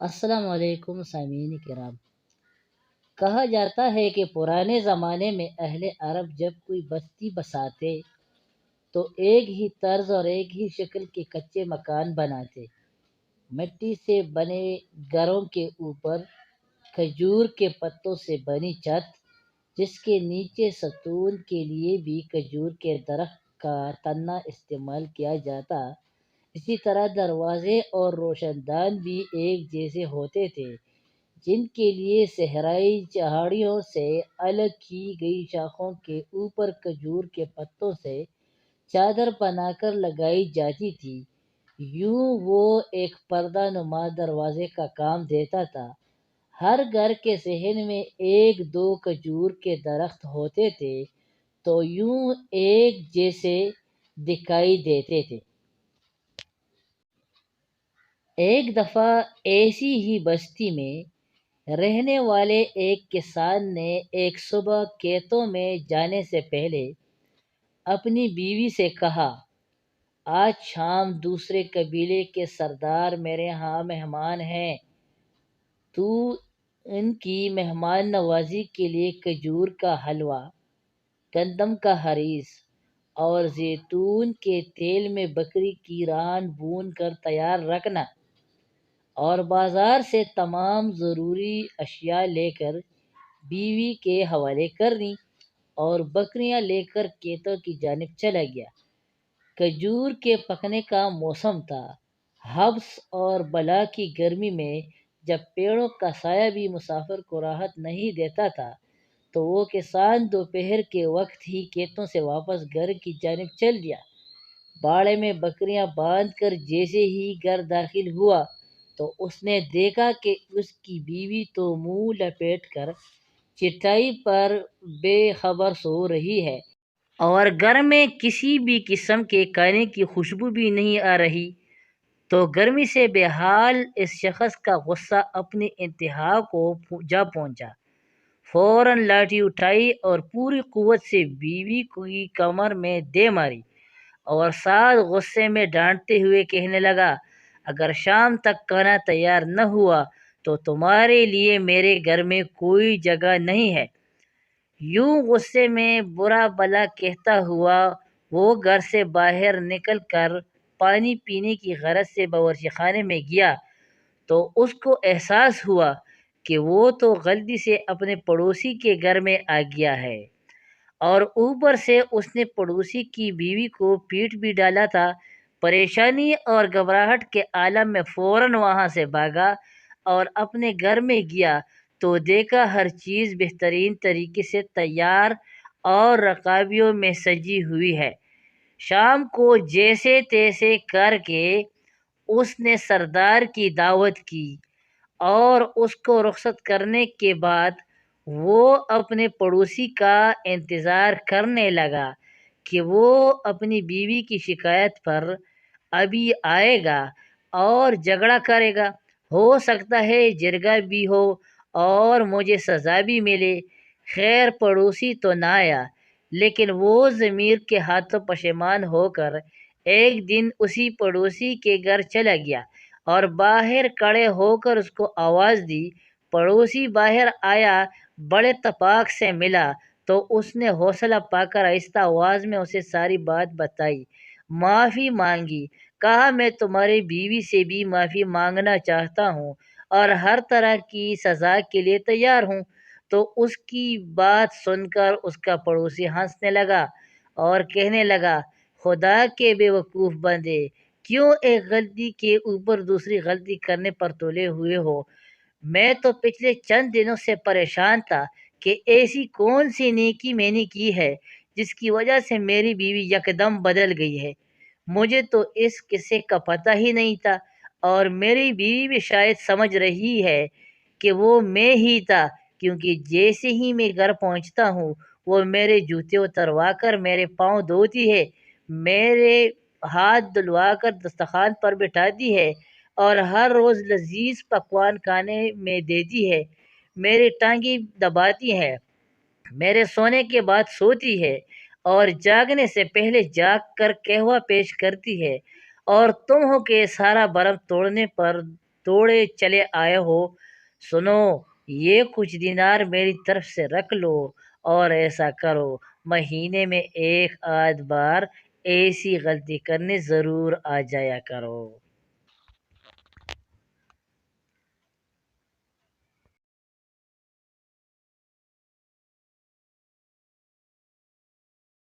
السلام علیکم سامعین کرام۔ کہا جاتا ہے کہ پرانے زمانے میں اہل عرب جب کوئی بستی بساتے تو ایک ہی طرز اور ایک ہی شکل کے کچے مکان بناتے۔ مٹی سے بنے گھروں کے اوپر کھجور کے پتوں سے بنی چھت، جس کے نیچے ستون کے لیے بھی کھجور کے درخت کا تنا استعمال کیا جاتا۔ اسی طرح دروازے اور روشن دان بھی ایک جیسے ہوتے تھے، جن کے لیے صحرائی چہاڑیوں سے الگ کی گئی شاخوں کے اوپر کھجور کے پتوں سے چادر بنا کر لگائی جاتی تھی۔ یوں وہ ایک پردہ نما دروازے کا کام دیتا تھا۔ ہر گھر کے صحن میں ایک دو کھجور کے درخت ہوتے تھے تو یوں ایک جیسے دکھائی دیتے تھے۔ ایک دفعہ ایسی ہی بستی میں رہنے والے ایک کسان نے ایک صبح کھیتوں میں جانے سے پہلے اپنی بیوی سے کہا، آج شام دوسرے قبیلے کے سردار میرے ہاں مہمان ہیں، تو ان کی مہمان نوازی کے لیے کھجور کا حلوہ، گندم کا حریص اور زیتون کے تیل میں بکری کی ران بھون کر تیار رکھنا، اور بازار سے تمام ضروری اشیاء لے کر بیوی کے حوالے کرنی، اور بکریاں لے کر کھیتوں کی جانب چلا گیا۔ کھجور کے پکنے کا موسم تھا۔ حبس اور بلا کی گرمی میں جب پیڑوں کا سایہ بھی مسافر کو راحت نہیں دیتا تھا تو وہ کسان دوپہر کے وقت ہی کھیتوں سے واپس گھر کی جانب چل دیا۔ باڑے میں بکریاں باندھ کر جیسے ہی گھر داخل ہوا تو اس نے دیکھا کہ اس کی بیوی تو منہ لپیٹ کر چٹائی پر بے خبر سو رہی ہے، اور گھر میں کسی بھی قسم کے کھانے کی خوشبو بھی نہیں آ رہی۔ تو گرمی سے بے حال اس شخص کا غصہ اپنی انتہا کو جا پہنچا۔ فوراً لاٹھی اٹھائی اور پوری قوت سے بیوی کی کمر میں دے ماری، اور ساتھ غصے میں ڈانٹتے ہوئے کہنے لگا، اگر شام تک کھانا تیار نہ ہوا تو تمہارے لیے میرے گھر میں کوئی جگہ نہیں ہے۔ یوں غصے میں برا بلا کہتا ہوا وہ گھر سے باہر نکل کر پانی پینے کی غرض سے باورچی خانے میں گیا تو اس کو احساس ہوا کہ وہ تو غلطی سے اپنے پڑوسی کے گھر میں آ گیا ہے، اور اوپر سے اس نے پڑوسی کی بیوی کو پیٹ بھی ڈالا تھا۔ پریشانی اور گھبراہٹ کے عالم میں فوراً وہاں سے بھاگا اور اپنے گھر میں گیا تو دیکھا ہر چیز بہترین طریقے سے تیار اور رکابیوں میں سجی ہوئی ہے۔ شام کو جیسے تیسے کر کے اس نے سردار کی دعوت کی، اور اس کو رخصت کرنے کے بعد وہ اپنے پڑوسی کا انتظار کرنے لگا کہ وہ اپنی بیوی کی شکایت پر ابھی آئے گا اور جھگڑا کرے گا۔ ہو سکتا ہے جرگہ بھی ہو اور مجھے سزا بھی ملے۔ خیر پڑوسی تو نہ آیا، لیکن وہ ضمیر کے ہاتھوں پشیمان ہو کر ایک دن اسی پڑوسی کے گھر چلا گیا اور باہر کھڑے ہو کر اس کو آواز دی۔ پڑوسی باہر آیا، بڑے اتفاق سے ملا تو اس نے حوصلہ پا کر آہستہ آواز میں اسے ساری بات بتائی، معافی مانگی، کہا میں تمہاری بیوی سے بھی معافی مانگنا چاہتا ہوں اور ہر طرح کی سزا کے لیے تیار ہوں۔ تو اس کی بات سن کر اس کا پڑوسی ہنسنے لگا اور کہنے لگا، خدا کے بے وقوف بندے، کیوں ایک غلطی کے اوپر دوسری غلطی کرنے پر تلے ہوئے ہو؟ میں تو پچھلے چند دنوں سے پریشان تھا کہ ایسی کون سی نیکی میں نے کی ہے جس کی وجہ سے میری بیوی یکدم بدل گئی ہے۔ مجھے تو اس قصے کا پتہ ہی نہیں تھا، اور میری بیوی بھی شاید سمجھ رہی ہے کہ وہ میں ہی تھا، کیونکہ جیسے ہی میں گھر پہنچتا ہوں وہ میرے جوتے اتروا کر میرے پاؤں دھوتی ہے، میرے ہاتھ دھلوا کر دسترخوان پر بٹھاتی ہے، اور ہر روز لذیذ پکوان کھانے میں دیتی ہے، میری ٹانگیں دباتی ہے، میرے سونے کے بعد سوتی ہے، اور جاگنے سے پہلے جاگ کر قہوہ پیش کرتی ہے، اور تم ہو کہ سارا برم توڑنے پر توڑے چلے آئے ہو، سنو یہ کچھ دینار میری طرف سے رکھ لو، اور ایسا کرو مہینے میں ایک آدھ بار ایسی غلطی کرنے ضرور آ جایا کرو۔